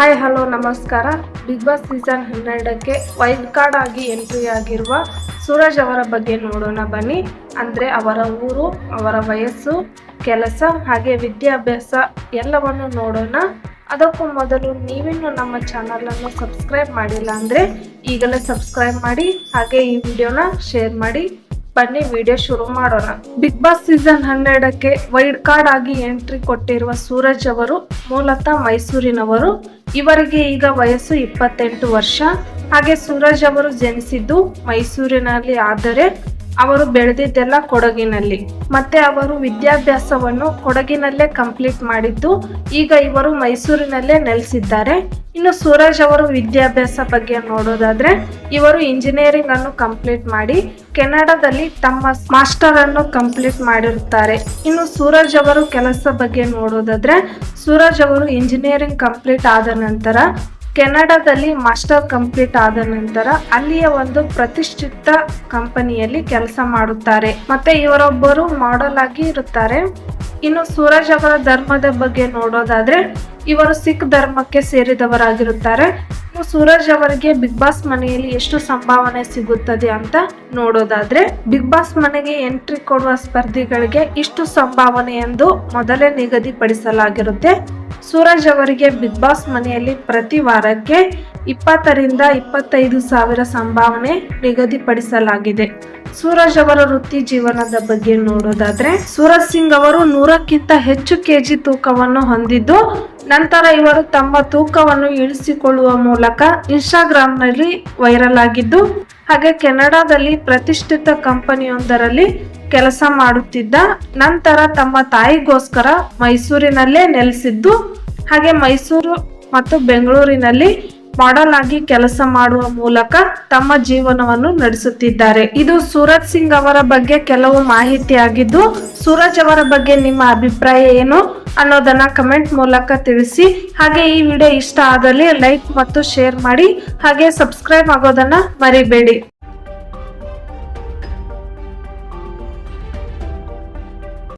Hi hello ನಮಸ್ಕಾರ. Bigg Boss season 12ಕ್ಕೆ wild card ಆಗಿ ಎಂಟ್ರಿ ಆಗಿರುವ ಸೂರಜ್ ಅವರ ಬಗ್ಗೆ ನೋಡೋಣ ಬನ್ನಿ. ಅಂದರೆ ಅವರ ಊರು, ಅವರ ವಯಸ್ಸು, ಕೆಲಸ ಹಾಗೆ ವಿದ್ಯಾಭ್ಯಾಸ ಎಲ್ಲವನ್ನು ನೋಡೋಣ. ಅದಕ್ಕೂ ಮೊದಲು ನೀವಿನ್ನೂ ನಮ್ಮ ಚಾನಲನ್ನು ಸಬ್ಸ್ಕ್ರೈಬ್ ಮಾಡಿಲ್ಲ ಅಂದರೆ ಈಗಲೇ ಸಬ್ಸ್ಕ್ರೈಬ್ ಮಾಡಿ, ಹಾಗೆ ಈ ವಿಡಿಯೋನ ಶೇರ್ ಮಾಡಿ. ಬನ್ನಿ ವಿಡಿಯೋ ಶುರು ಮಾಡೋಣ. ಬಿಗ್ ಬಾಸ್ ಸೀಸನ್ 12ಕ್ಕೆ ವೈಲ್ಡ್ ಕಾರ್ಡ್ ಆಗಿ ಎಂಟ್ರಿ ಕೊಟ್ಟಿರುವ ಸೂರಜ್ ಅವರು ಮೂಲತಃ ಮೈಸೂರಿನವರು. ಇವರಿಗೆ ಈಗ ವಯಸ್ಸು 28 ವರ್ಷ. ಹಾಗೆ ಸೂರಜ್ ಅವರು ಜನಿಸಿದ್ದು ಮೈಸೂರಿನಲ್ಲಿ, ಆದರೆ ಅವರು ಬೆಳೆದಿದ್ದೆಲ್ಲ ಕೊಡಗಿನಲ್ಲಿ. ಮತ್ತೆ ಅವರು ವಿದ್ಯಾಭ್ಯಾಸವನ್ನು ಕೊಡಗಿನಲ್ಲೇ ಕಂಪ್ಲೀಟ್ ಮಾಡಿದ್ದು. ಈಗ ಇವರು ಮೈಸೂರಿನಲ್ಲೇ ನೆಲೆಸಿದ್ದಾರೆ. ಇನ್ನು ಸೂರಜ್ ಅವರು ವಿದ್ಯಾಭ್ಯಾಸ ಬಗ್ಗೆ ನೋಡೋದಾದ್ರೆ, ಇವರು ಇಂಜಿನಿಯರಿಂಗ್ ಅನ್ನು ಕಂಪ್ಲೀಟ್ ಮಾಡಿ ಕೆನಡಾದಲ್ಲಿ ತಮ್ಮ ಮಾಸ್ಟರ್ ಅನ್ನು ಕಂಪ್ಲೀಟ್ ಮಾಡಿರುತ್ತಾರೆ. ಇನ್ನು ಸೂರಜ್ ಅವರು ಕೆಲಸ ಬಗ್ಗೆ ನೋಡೋದಾದ್ರೆ, ಸೂರಜ್ ಅವರು ಇಂಜಿನಿಯರಿಂಗ್ ಕಂಪ್ಲೀಟ್ ಆದ ನಂತರ ಕೆನಡಾದಲ್ಲಿ ಮಾಸ್ಟರ್ ಕಂಪ್ಲೀಟ್ ಆದ ನಂತರ ಅಲ್ಲಿಯ ಒಂದು ಪ್ರತಿಷ್ಠಿತ ಕಂಪನಿಯಲ್ಲಿ ಕೆಲಸ ಮಾಡುತ್ತಾರೆ. ಮತ್ತೆ ಇವರೊಬ್ಬರು ಮಾಡೆಲ್ ಆಗಿ ಇರುತ್ತಾರೆ. ಇನ್ನು ಸೂರಜ್ ಅವರ ಧರ್ಮದ ಬಗ್ಗೆ ನೋಡೋದಾದ್ರೆ, ಇವರು ಸಿಖ್ ಧರ್ಮಕ್ಕೆ ಸೇರಿದವರಾಗಿರುತ್ತಾರೆ. ಇನ್ನು ಸೂರಜ್ ಅವರಿಗೆ ಬಿಗ್ ಬಾಸ್ ಮನೆಯಲ್ಲಿ ಎಷ್ಟು ಸಂಭಾವನೆ ಸಿಗುತ್ತದೆ ಅಂತ ನೋಡೋದಾದ್ರೆ, ಬಿಗ್ ಬಾಸ್ ಮನೆಗೆ ಎಂಟ್ರಿ ಕೊಡುವ ಸ್ಪರ್ಧಿಗಳಿಗೆ ಇಷ್ಟು ಸಂಭಾವನೆ ಎಂದು ಮೊದಲೇ ನಿಗದಿಪಡಿಸಲಾಗಿರುತ್ತೆ. ಸೂರಜ್ ಅವರಿಗೆ ಬಿಗ್ ಬಾಸ್ ಮನೆಯಲ್ಲಿ ಪ್ರತಿ ವಾರಕ್ಕೆ 20 ರಿಂದ 25 ಸಾವಿರ ಸಂಭಾವನೆ ನಿಗದಿಪಡಿಸಲಾಗಿದೆ. ಸೂರಜ್ ಅವರ ವೃತ್ತಿ ಜೀವನದ ಬಗ್ಗೆ ನೋಡೋದಾದ್ರೆ, ಸೂರಜ್ ಸಿಂಗ್ ಅವರು 100ಕ್ಕಿಂತ ಹೆಚ್ಚು ಕೆಜಿ ತೂಕವನ್ನು ಹೊಂದಿದ್ದು, ನಂತರ ಇವರು ತಮ್ಮ ತೂಕವನ್ನು ಇಳಿಸಿಕೊಳ್ಳುವ ಮೂಲಕ ಇನ್ಸ್ಟಾಗ್ರಾಂನಲ್ಲಿ ವೈರಲ್ ಆಗಿದ್ದು, ಹಾಗೆ ಕೆನಡಾದಲ್ಲಿ ಪ್ರತಿಷ್ಠಿತ ಕಂಪನಿಯೊಂದರಲ್ಲಿ ಕೆಲಸ ಮಾಡುತ್ತಿದ್ದ. ನಂತರ ತಮ್ಮ ತಾಯಿಗೋಸ್ಕರ ಮೈಸೂರಿನಲ್ಲೇ ನೆಲೆಸಿದ್ದು, ಹಾಗೆ ಮೈಸೂರು ಮತ್ತು ಬೆಂಗಳೂರಿನಲ್ಲಿ ಮಾಡೆಲ್ ಆಗಿ ಕೆಲಸ ಮಾಡುವ ಮೂಲಕ ತಮ್ಮ ಜೀವನವನ್ನು ನಡೆಸುತ್ತಿದ್ದಾರೆ. ಇದು ಸೂರಜ್ ಸಿಂಗ್ ಅವರ ಬಗ್ಗೆ ಕೆಲವು ಮಾಹಿತಿ ಆಗಿದ್ದು, ಸೂರಜ್ ಅವರ ಬಗ್ಗೆ ನಿಮ್ಮ ಅಭಿಪ್ರಾಯ ಏನು ಅನ್ನೋದನ್ನ ಕಮೆಂಟ್ ಮೂಲಕ ತಿಳಿಸಿ. ಹಾಗೆ ಈ ವಿಡಿಯೋ ಇಷ್ಟ ಆದಲ್ಲಿ ಲೈಕ್ ಮತ್ತು ಶೇರ್ ಮಾಡಿ, ಹಾಗೆ ಸಬ್ಸ್ಕ್ರೈಬ್ ಆಗೋದನ್ನ ಮರಿಬೇಡಿ.